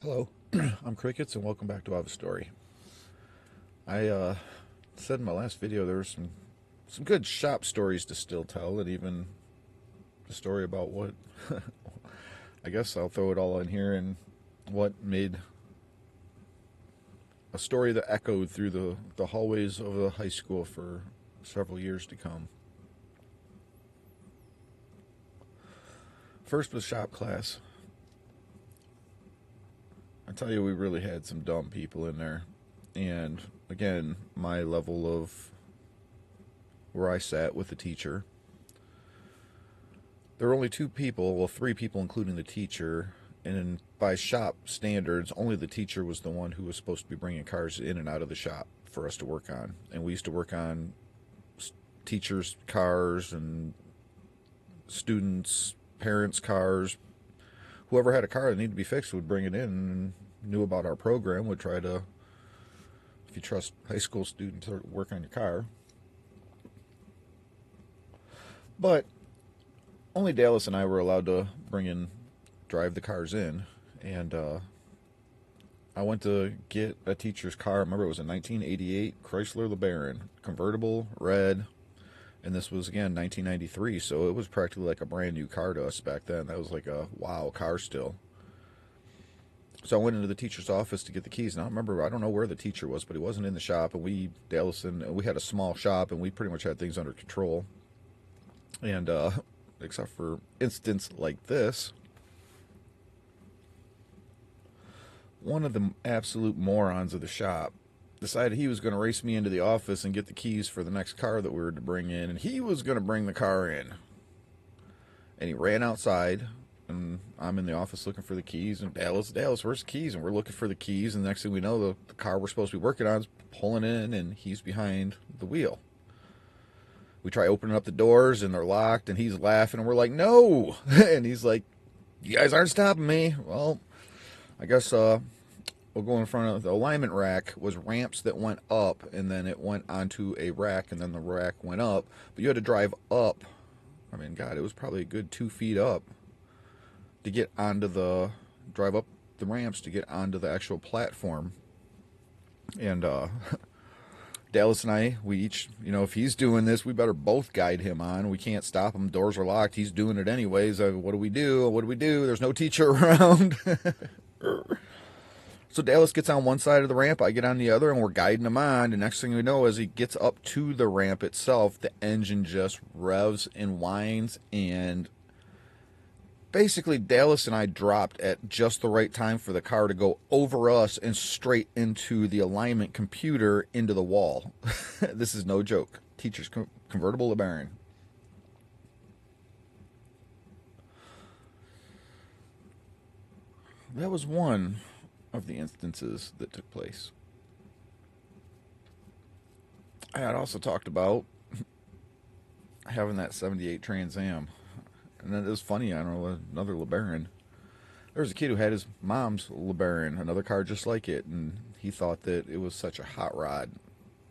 Hello, I'm Crickets, and welcome back to I Have a Story. I said in my last video there were some good shop stories to still tell, and even a story about what I guess I'll throw it all in here and what made a story that echoed through the hallways of the high school for several years to come. First was shop class. I tell you, we really had some dumb people in there. And again, my level of where I sat with the teacher, there were only two people, well, three people, including the teacher. And by shop standards, only the teacher was the one who was supposed to be bringing cars in and out of the shop for us to work on. And we used to work on teachers' cars and students' parents' cars. Whoever had a car that needed to be fixed would bring it in and knew about our program, would try to, if you trust high school students to work on your car. But only Dallas and I were allowed to drive the cars in. And I went to get a teacher's car. I remember it was a 1988 Chrysler LeBaron, convertible, red. And this was, again, 1993, so it was practically like a brand new car to us back then. That was like a wow car still. So I went into the teacher's office to get the keys. Now, I don't know where the teacher was, but he wasn't in the shop. And we had a small shop, and we pretty much had things under control. And except for instance like this, one of the absolute morons of the shop decided he was going to race me into the office and get the keys for the next car that we were to bring in, and he was going to bring the car in. And he ran outside, and I'm in the office looking for the keys, and Dallas, where's the keys? And we're looking for the keys, and the next thing we know, the car we're supposed to be working on is pulling in, and he's behind the wheel. We try opening up the doors, and they're locked, and he's laughing, and we're like, no! And he's like, you guys aren't stopping me. Well, I guess we'll go in front of the alignment rack was ramps that went up, and then it went onto a rack, and then the rack went up. But you had to drive up. I mean, God, it was probably a good 2 feet up to get drive up the ramps to get onto the actual platform. And Dallas and I, we each, if he's doing this, we better both guide him on. We can't stop him. Doors are locked. He's doing it anyways. What do we do? What do we do? There's no teacher around. So Dallas gets on one side of the ramp, I get on the other, and we're guiding him on. The next thing we know, as he gets up to the ramp itself, the engine just revs and whines, and basically Dallas and I dropped at just the right time for the car to go over us and straight into the alignment computer into the wall. This is no joke. Teacher's convertible LeBaron. That was one of the instances that took place. I had also talked about having that 78 Trans Am. And then it was funny, I don't know, another LeBaron. There was a kid who had his mom's LeBaron, another car just like it, and he thought that it was such a hot rod,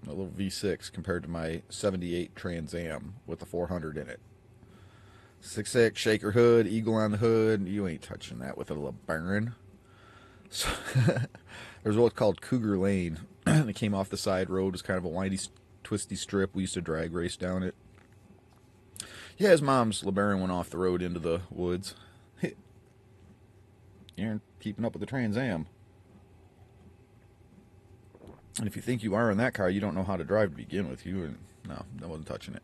a little V6 compared to my 78 Trans Am with the 400 in it. 6.6, shaker hood, eagle on the hood, you ain't touching that with a LeBaron. So there's what's called Cougar Lane. It came off the side road. It was kind of a windy, twisty strip. We used to drag race down it. Yeah, his mom's LeBaron went off the road into the woods. You aren't keeping up with the Trans Am. And if you think you are in that car, you don't know how to drive to begin with. No, I wasn't touching it.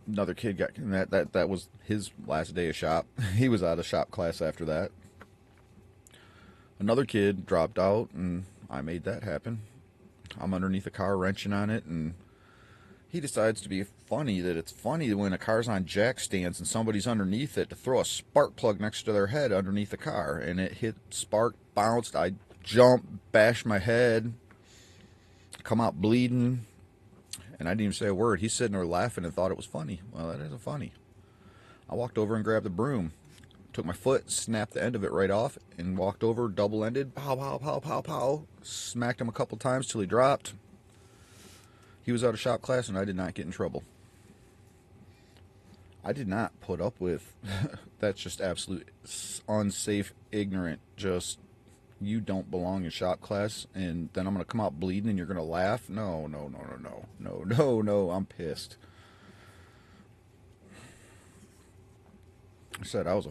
Another kid got that was his last day of shop. He was out of shop class after that. Another kid dropped out, and I made that happen. I'm underneath the car wrenching on it, and he decides to be funny that it's funny when a car's on jack stands and somebody's underneath it to throw a spark plug next to their head underneath the car, and it hit spark, bounced, I jumped, bashed my head, come out bleeding. And I didn't even say a word. He's sitting there laughing and thought it was funny. Well, that isn't funny. I walked over and grabbed the broom, took my foot, snapped the end of it right off, and walked over, double-ended, pow, pow, pow, pow, pow, smacked him a couple times till he dropped. He was out of shop class, and I did not get in trouble. I did not put up with that's just absolute unsafe, ignorant, just you don't belong in shop class, and then I'm going to come out bleeding and you're going to laugh. No, no, no, no, no, no, no, no. I'm pissed. I said I was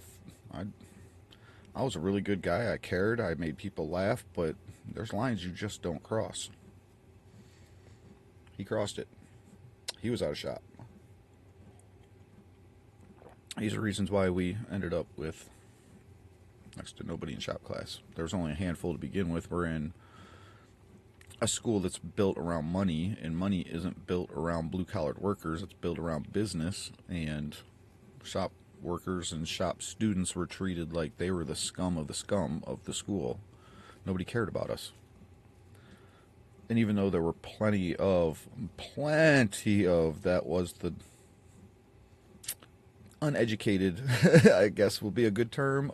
a really good guy. I cared. I made people laugh, but there's lines you just don't cross. He crossed it. He was out of shop. These are reasons why we ended up with next to nobody in shop class. There was only a handful to begin with. We're in a school that's built around money, and money isn't built around blue-collared workers. It's built around business, and shop workers and shop students were treated like they were the scum of the school. Nobody cared about us. And even though there were plenty of that was the uneducated, I guess will be a good term,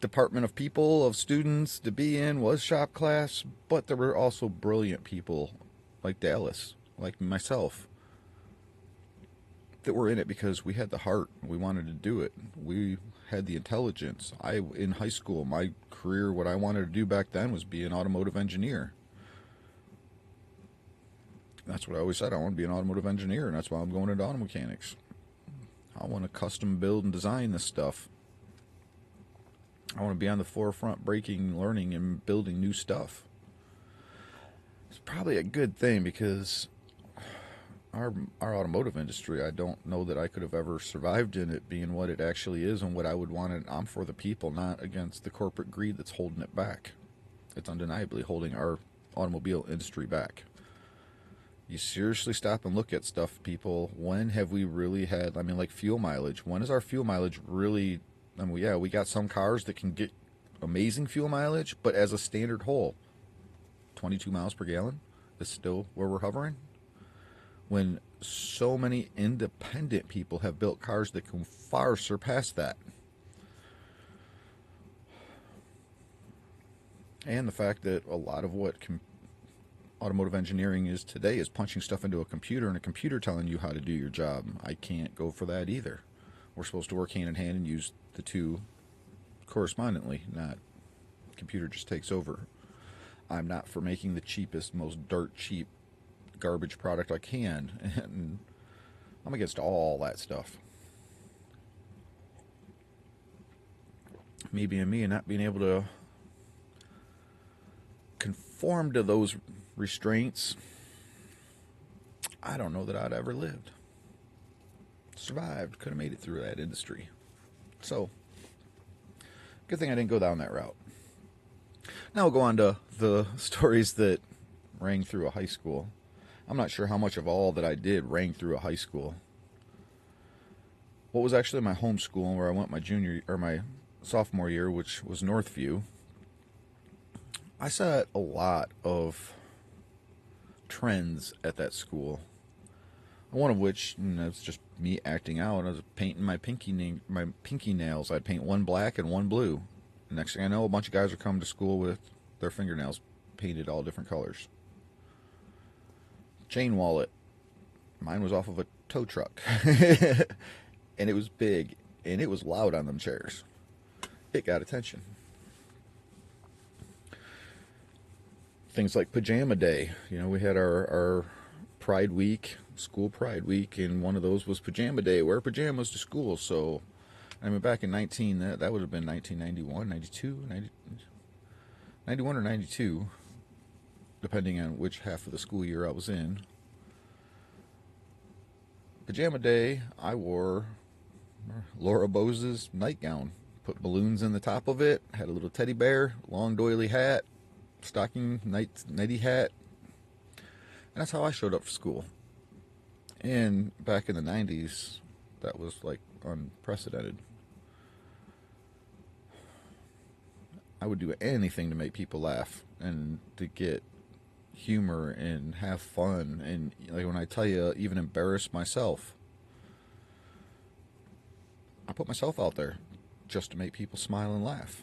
department of people, of students to be in was shop class, but there were also brilliant people like Dallas, like myself, that were in it because we had the heart. We wanted to do it. We had the intelligence. In high school, my career, what I wanted to do back then was be an automotive engineer. That's what I always said. I want to be an automotive engineer, and that's why I'm going into auto mechanics. I want to custom build and design this stuff. I want to be on the forefront, breaking, learning, and building new stuff. It's probably a good thing because our automotive industry, I don't know that I could have ever survived in it being what it actually is and what I would want it. I'm for the people, not against the corporate greed that's holding it back. It's undeniably holding our automobile industry back. You seriously stop and look at stuff, people. When have we really had, like fuel mileage? When is our fuel mileage really, yeah, we got some cars that can get amazing fuel mileage, but as a standard whole, 22 miles per gallon is still where we're hovering. When so many independent people have built cars that can far surpass that. And the fact that a lot of what automotive engineering is today is punching stuff into a computer and a computer telling you how to do your job. I can't go for that either. We're supposed to work hand in hand and use the two correspondingly, not computer just takes over. I'm not for making the cheapest, most dirt cheap garbage product I can, and I'm against all that stuff. Me being me and not being able to conform to those restraints, I don't know that I'd ever lived. Survived, could have made it through that industry. So, good thing I didn't go down that route. Now we'll go on to the stories that rang through a high school. I'm not sure how much of all that I did rang through a high school. What was actually my home school, where I went my sophomore year, which was Northview, I saw a lot of trends at that school. One of which, it's just me acting out. I was painting my pinky nails. I'd paint one black and one blue. Next thing I know, a bunch of guys are coming to school with their fingernails painted all different colors. Chain wallet. Mine was off of a tow truck. And it was big. And it was loud on them chairs. It got attention. Things like pajama day. We had our Pride Week, school Pride Week, and one of those was pajama day. Wear pajamas to school. So, back in that would have been 1991, 92, 91 or 92, depending on which half of the school year I was in. Pajama day, I wore Laura Bose's nightgown. Put balloons in the top of it, had a little teddy bear, long doily hat, stocking nighty hat. And that's how I showed up for school. And back in the 90s, that was like unprecedented. I would do anything to make people laugh and to get humor and have fun. And like when I tell you, even embarrass myself. I put myself out there just to make people smile and laugh.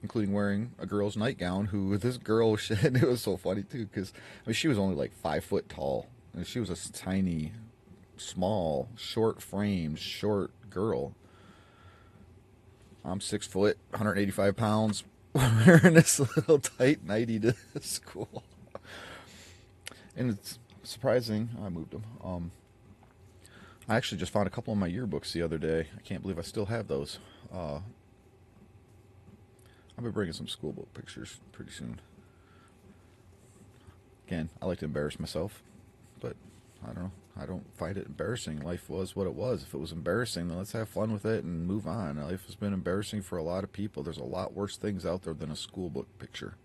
Including wearing a girl's nightgown, this girl, it was so funny too, because she was only like 5 foot tall. And she was a tiny small, short framed, short girl. I'm 6 foot, 185 pounds, wearing this little tight nightie to school. And it's surprising. I moved them. I actually just found a couple of my yearbooks the other day. I can't believe I still have those. I'll be bringing some school book pictures pretty soon. Again, I like to embarrass myself, but I don't know. I don't find it embarrassing. Life was what it was. If it was embarrassing, then let's have fun with it and move on. Life has been embarrassing for a lot of people. There's a lot worse things out there than a school book picture.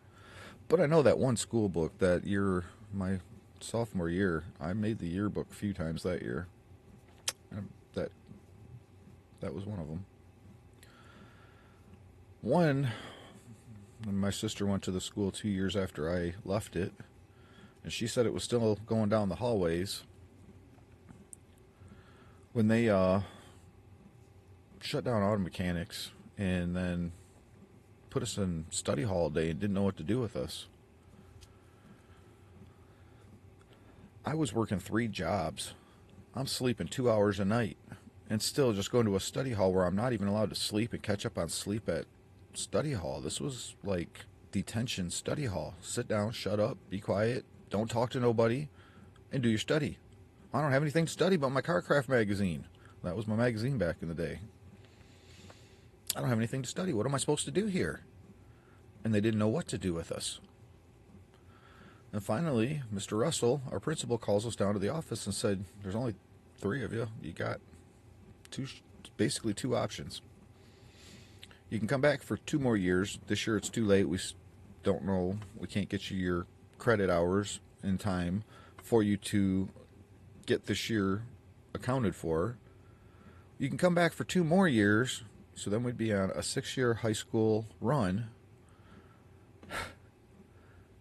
But I know that one school book that year, my sophomore year, I made the yearbook a few times that year. And that was one of them. When my sister went to the school 2 years after I left it, and she said it was still going down the hallways. When they shut down auto mechanics and then put us in study hall all day and didn't know what to do with us. I was working 3 jobs. I'm sleeping 2 hours a night and still just going to a study hall where I'm not even allowed to sleep and catch up on sleep at study hall. This was like detention study hall. Sit down, shut up, be quiet, don't talk to nobody, and do your study. I don't have anything to study but my Carcraft magazine. That was my magazine back in the day. I don't have anything to study. What am I supposed to do here? And they didn't know what to do with us. And finally, Mr. Russell, our principal, calls us down to the office and said, there's only 3 of you. You got basically 2 options. You can come back for 2 more years. This year it's too late. We don't know. We can't get you your credit hours in time for you to get this year accounted for. You can come back for 2 more years, so then we'd be on a 6-year high school run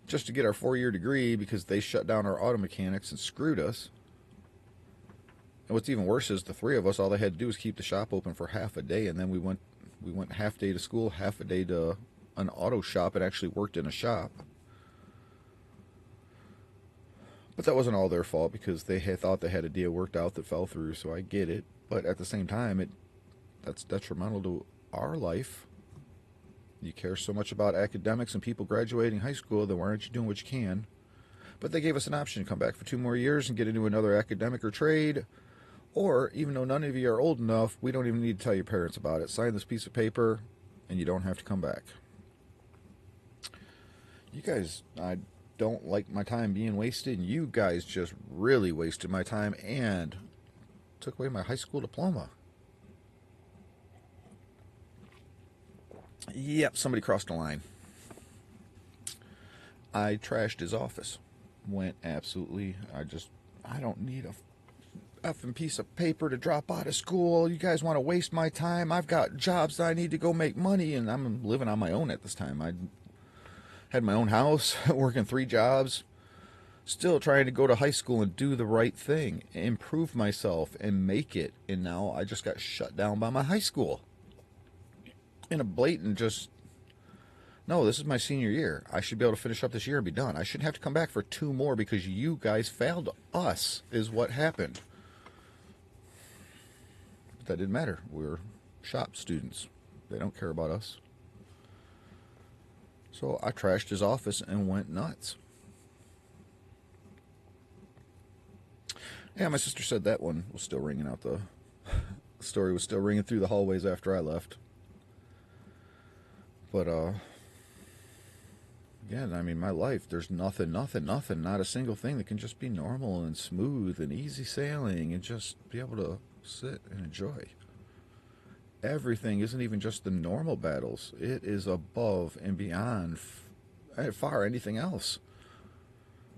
just to get our 4-year degree because they shut down our auto mechanics and screwed us. And what's even worse is the 3 of us, all they had to do was keep the shop open for half a day, and then we went half day to school, half a day to an auto shop, and actually worked in a shop. But that wasn't all their fault because they had thought they had a deal worked out that fell through, so I get it. But at the same time, that's detrimental to our life. You care so much about academics and people graduating high school, then why aren't you doing what you can? But they gave us an option to come back for 2 more years and get into another academic or trade. Or, even though none of you are old enough, we don't even need to tell your parents about it. Sign this piece of paper, and you don't have to come back. You guys, I don't like my time being wasted, and you guys just really wasted my time and took away my high school diploma. Yep, somebody crossed the line. I trashed his office. Went absolutely, I don't need a effing piece of paper to drop out of school. You guys want to waste my time? I've got jobs that I need to go make money, and I'm living on my own at this time. I had my own house, working 3 jobs, still trying to go to high school and do the right thing, improve myself, and make it. And now I just got shut down by my high school. In a blatant no, this is my senior year. I should be able to finish up this year and be done. I shouldn't have to come back for 2 more because you guys failed us, is what happened. But that didn't matter. We're shop students. They don't care about us. So I trashed his office and went nuts. Yeah, my sister said that one was still ringing out the story was still ringing through the hallways after I left. But, again, I mean, my life, there's nothing, not a single thing that can just be normal and smooth and easy sailing and just be able to sit and enjoy. Everything isn't even just the normal battles. It is above and beyond far anything else.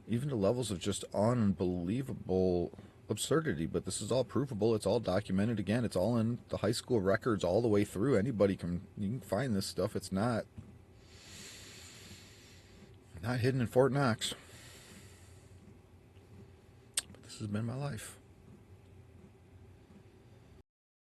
Even to levels of just unbelievable absurdity. But this is all provable. It's all documented. Again, it's all in the high school records all the way through. You can find this stuff. It's not hidden in Fort Knox. But this has been my life.